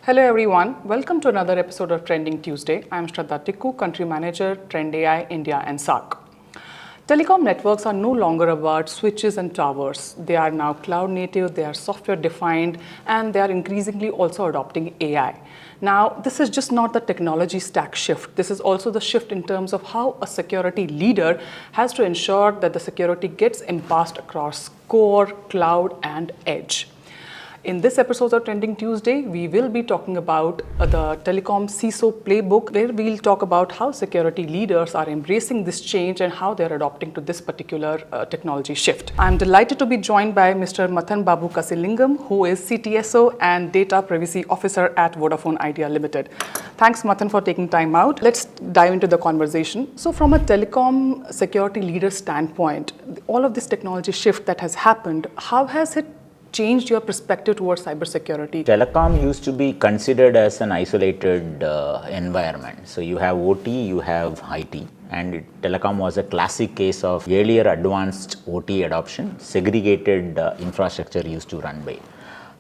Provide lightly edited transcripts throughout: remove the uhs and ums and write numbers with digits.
Hello everyone, welcome to another episode of Trending Tuesday. I am Sharda Tickoo, Country Manager, Trend AI, India and SAARC. Telecom networks are no longer about switches and towers. They are now cloud native, they are software defined, and they are increasingly also adopting AI. Now, this is just not the technology stack shift. This is also the shift in terms of how a security leader has to ensure that the security gets encompassed across core, cloud, and edge. In this episode of Trending Tuesday, we will be talking about the Telecom CISO Playbook, where we'll talk about how security leaders are embracing this change and how they're adopting to this particular technology shift. I'm delighted to be joined by Mr. Mathan Babu Kasilingam, who is CTSO and Data Privacy Officer at Vodafone Idea Limited. Thanks, Mathan, for taking time out. Let's dive into the conversation. So from a telecom security leader standpoint, all of this technology shift that has happened, how has it changed your perspective towards cybersecurity? Telecom used to be considered as an isolated environment. So you have OT, you have IT, and telecom was a classic case of earlier advanced OT adoption, segregated infrastructure used to run by.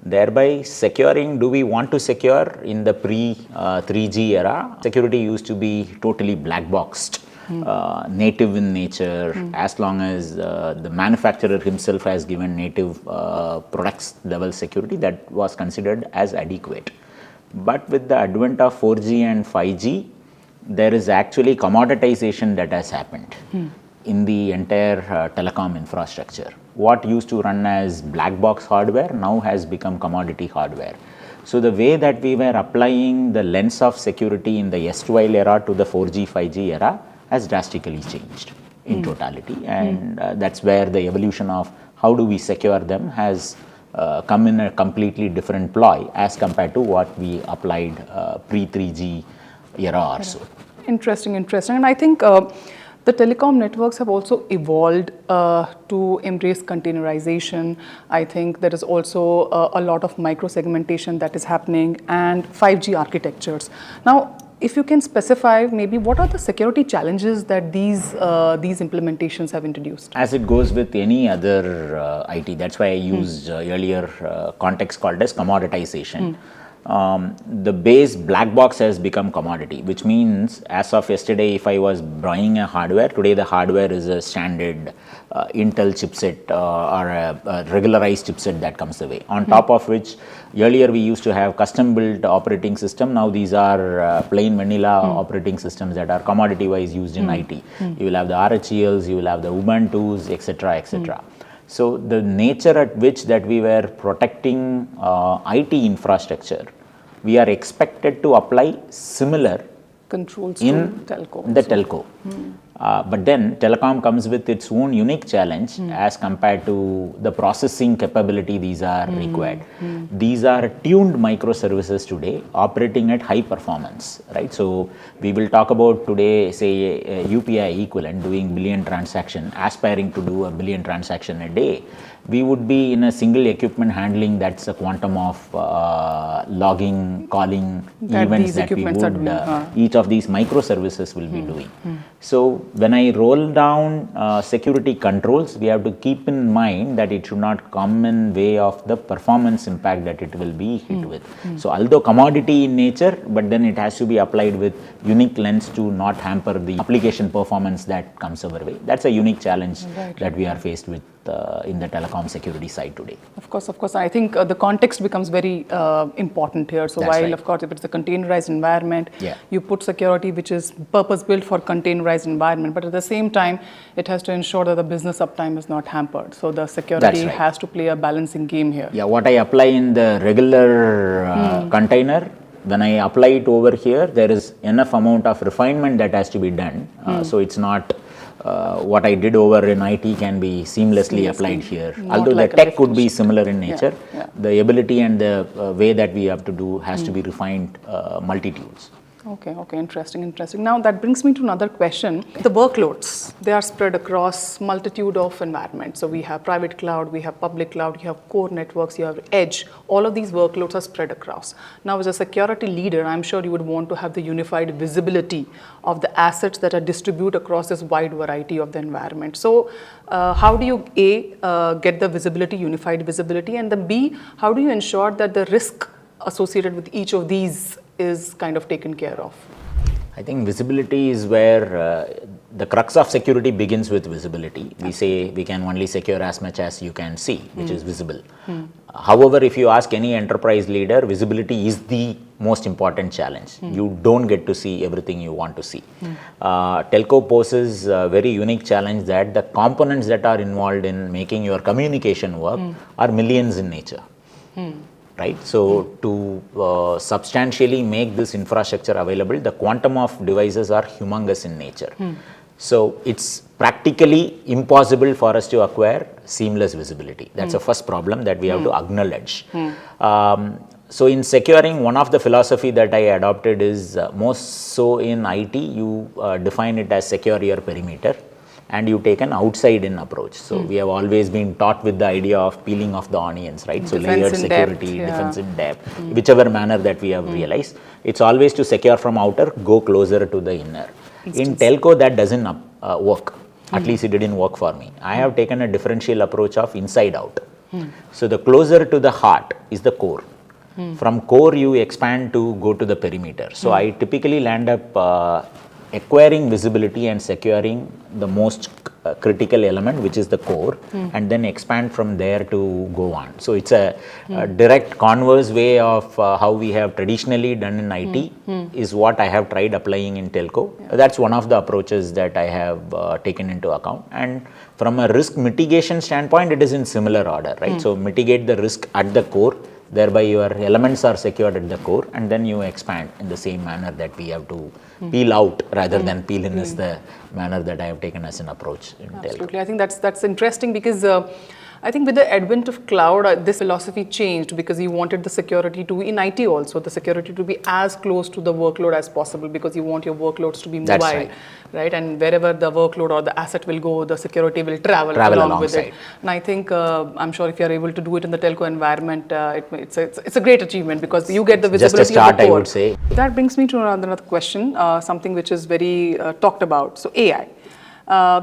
Thereby securing, do we want to secure in the pre-3G era? Security used to be totally black boxed. Native in nature, as long as the manufacturer himself has given native products level security, that was considered as adequate. But with the advent of 4G and 5G, there is actually commoditization that has happened in the entire telecom infrastructure. What used to run as black box hardware now has become commodity hardware. So the way that we were applying the lens of security in the erstwhile era to the 4G, 5G era has drastically changed in totality, and that's where the evolution of how do we secure them has come in a completely different ploy as compared to what we applied pre-3G era or so. Interesting. And I think the telecom networks have also evolved to embrace containerization. I think there is also a lot of micro-segmentation that is happening and 5G architectures. Now, if you can specify maybe what are the security challenges that these implementations have introduced? As it goes with any other IT, that's why I used earlier context called as commoditization. The base black box has become commodity, which means as of yesterday, if I was buying a hardware, today the hardware is a standard Intel chipset or a regularized chipset that comes away. On top of which, earlier we used to have custom built operating system. Now these are plain vanilla operating systems that are commodity wise used in IT. You will have the RHELs, you will have the Ubuntu's, etc., etc. So the nature at which that we were protecting IT infrastructure, we are expected to apply similar controls in to telco. The telco. But then telecom comes with its own unique challenge as compared to the processing capability these are required. These are tuned microservices today operating at high performance, right? So we will talk about today, say a UPI equivalent doing billion transaction, aspiring to do a billion transaction a day. We would be in a single equipment handling that's a quantum of logging, calling that events that we would, each of these microservices will be doing. So when I roll down security controls, we have to keep in mind that it should not come in way of the performance impact that it will be hit with. So although commodity in nature, but then it has to be applied with unique lens to not hamper the application performance that comes our way. That's a unique challenge that we are faced with in the telecom security side today. Of course. I think the context becomes very important here. So of course, if it's a containerized environment, you put security which is purpose-built for containerized environment, but at the same time, it has to ensure that the business uptime is not hampered. So the security has to play a balancing game here. Yeah, what I apply in the regular container, when I apply it over here, there is enough amount of refinement that has to be done. So it's not what I did over in IT can be seamlessly applied here. Although the tech could be similar in nature, the ability and the way that we have to do has to be refined multitudes. Okay, interesting. Now that brings me to another question. The workloads, they are spread across multitude of environments. So we have private cloud, we have public cloud, you have core networks, you have edge. All of these workloads are spread across. Now as a security leader, I'm sure you would want to have the unified visibility of the assets that are distributed across this wide variety of the environment. So how do you A, get the visibility, unified visibility, and then B, how do you ensure that the risk associated with each of these is kind of taken care of? I think visibility is where the crux of security begins with visibility. We say we can only secure as much as you can see, which is visible. However, if you ask any enterprise leader, visibility is the most important challenge. You don't get to see everything you want to see. Telco poses a very unique challenge that the components that are involved in making your communication work are millions in nature. Right? So, to substantially make this infrastructure available, the quantum of devices are humongous in nature. So, it's practically impossible for us to acquire seamless visibility. That's the first problem that we have to acknowledge. So, in securing, one of the philosophy that I adopted is most so in IT, you define it as secure your perimeter, and you take an outside-in approach. So, we have always been taught with the idea of peeling off the onions, right? So, layered security, defense in depth, whichever manner that we have realized, it's always to secure from outer, go closer to the inner. In telco, that doesn't work. At least it didn't work for me. I have taken a differential approach of inside out. So, the closer to the heart is the core. From core, you expand to go to the perimeter. So, I typically land up acquiring visibility and securing the most critical element, which is the core, and then expand from there to go on. So, it's a direct converse way of how we have traditionally done in IT is what I have tried applying in telco. That's one of the approaches that I have taken into account. And from a risk mitigation standpoint, it is in similar order, right? So, mitigate the risk at the core, thereby your elements are secured at the core, and then you expand in the same manner that we have to peel out rather than peel in is the manner that I have taken as an approach in Absolutely. I think that's interesting because I think with the advent of cloud, this philosophy changed because you wanted the security to be in IT also, the security to be as close to the workload as possible because you want your workloads to be mobile. That's right? And wherever the workload or the asset will go, the security will travel along with it. And I think, I'm sure if you're able to do it in the telco environment, it's a great achievement because you get the visibility just a start, of the core. I would say. That brings me to another question, something which is very talked about. So AI.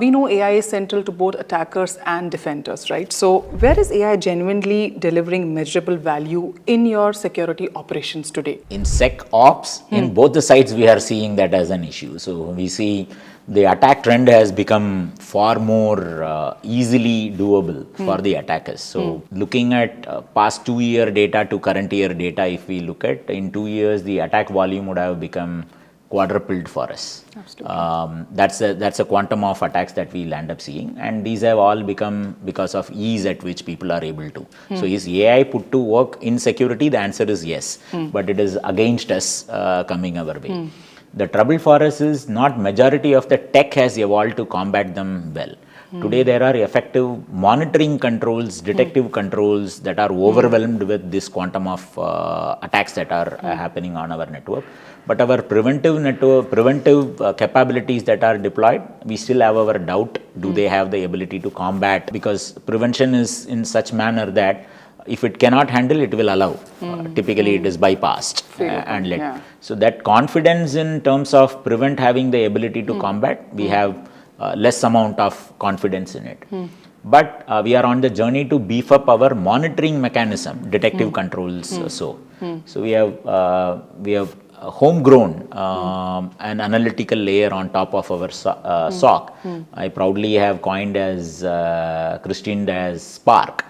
We know AI is central to both attackers and defenders, right? So where is AI genuinely delivering measurable value in your security operations today? In SecOps, in both the sides, we are seeing that as an issue. So we see the attack trend has become far more easily doable for the attackers. So looking at past 2-year data to current year data, if we look at in 2 years, the attack volume would have become quadrupled for us. That's a quantum of attacks that we'll end up seeing, and these have all become because of ease at which people are able to. So is AI put to work in security? The answer is yes, but it is against us coming our way. The trouble for us is not majority of the tech has evolved to combat them well. Today there are effective monitoring controls, detective controls that are overwhelmed with this quantum of attacks that are happening on our network. But our preventive capabilities that are deployed, we still have our doubt. Do they have the ability to combat? Because prevention is in such manner that if it cannot handle, it will allow. Typically, it is bypassed and let. So that confidence in terms of prevent having the ability to combat, we have less amount of confidence in it. But we are on the journey to beef up our monitoring mechanism, detective controls. So we have homegrown an analytical layer on top of our SOC. I proudly have coined as christened as Spark.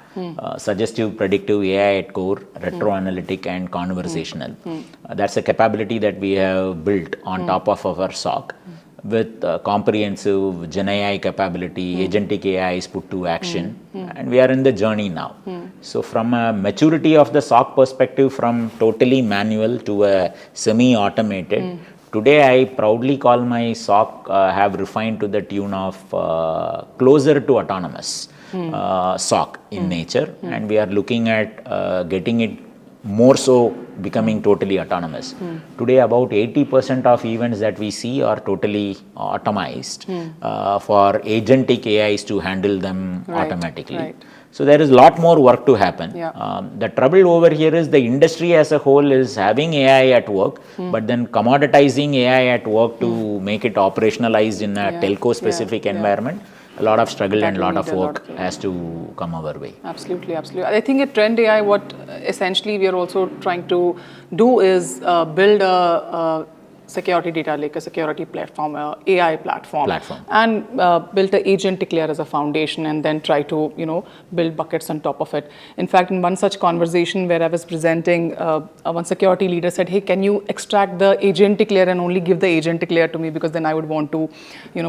Suggestive, predictive AI at core, retro-analytic and conversational. That's a capability that we have built on top of our SOC with comprehensive GenAI capability, agentic AI is put to action, and we are in the journey now. So from a maturity of the SOC perspective, from totally manual to a semi-automated, today I proudly call my SOC have refined to the tune of closer to autonomous. SOC in nature, and we are looking at getting it more so becoming totally autonomous. Today about 80% of events that we see are totally automized for agentic AIs to handle them automatically. So there is a lot more work to happen. The trouble over here is the industry as a whole is having AI at work, but then commoditizing AI at work to make it operationalized in a telco specific environment. a lot of struggle and That a will lot of need a lot work of, has to come our way. Absolutely, absolutely. I think at Trend AI, what essentially we are also trying to do is build a security data lake, a security platform, a AI platform. And build an agentic layer as a foundation, and then try to build buckets on top of it. In fact, in one such conversation where I was presenting, one security leader said, "Hey, can you extract the agentic layer and only give the agentic layer to me, because then I would want to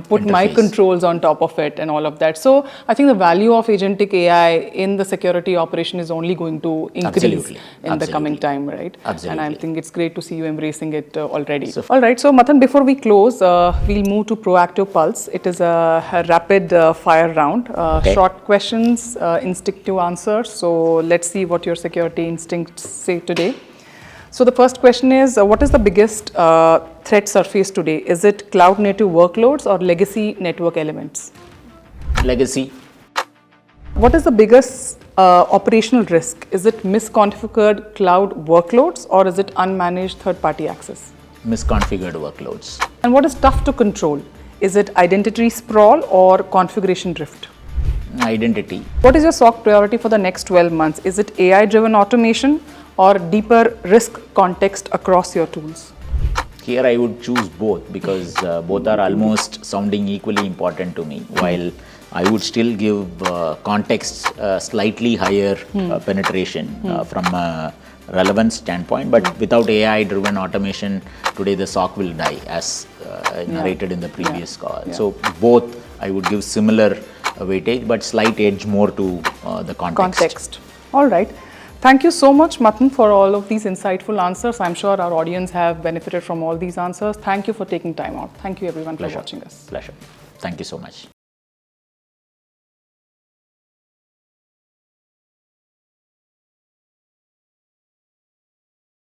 put my controls on top of it and all of that." So I think the value of agentic AI in the security operation is only going to increase in the coming time, right? Absolutely. And I think it's great to see you embracing it already. All right, so Mathan, before we close, we'll move to Proactive Pulse. It is a rapid fire round. Short questions, instinctive answers. So let's see what your security instincts say today. So the first question is, what is the biggest threat surface today? Is it cloud native workloads or legacy network elements? Legacy. What is the biggest operational risk? Is it misconfigured cloud workloads or is it unmanaged third-party access? Misconfigured workloads. And what is tough to control? Is it identity sprawl or configuration drift? Identity. What is your SOC priority for the next 12 months? Is it AI-driven automation or deeper risk context across your tools? Here I would choose both, because both are almost sounding equally important to me. While I would still give context slightly higher penetration from a relevance standpoint, but without AI-driven automation, today the SOC will die, as narrated in the previous call. So both I would give similar weightage, but slight edge more to the context. All right. Thank you so much, Mathan, for all of these insightful answers. I'm sure our audience have benefited from all these answers. Thank you for taking time out. Thank you, everyone, for watching us. Pleasure. Thank you so much.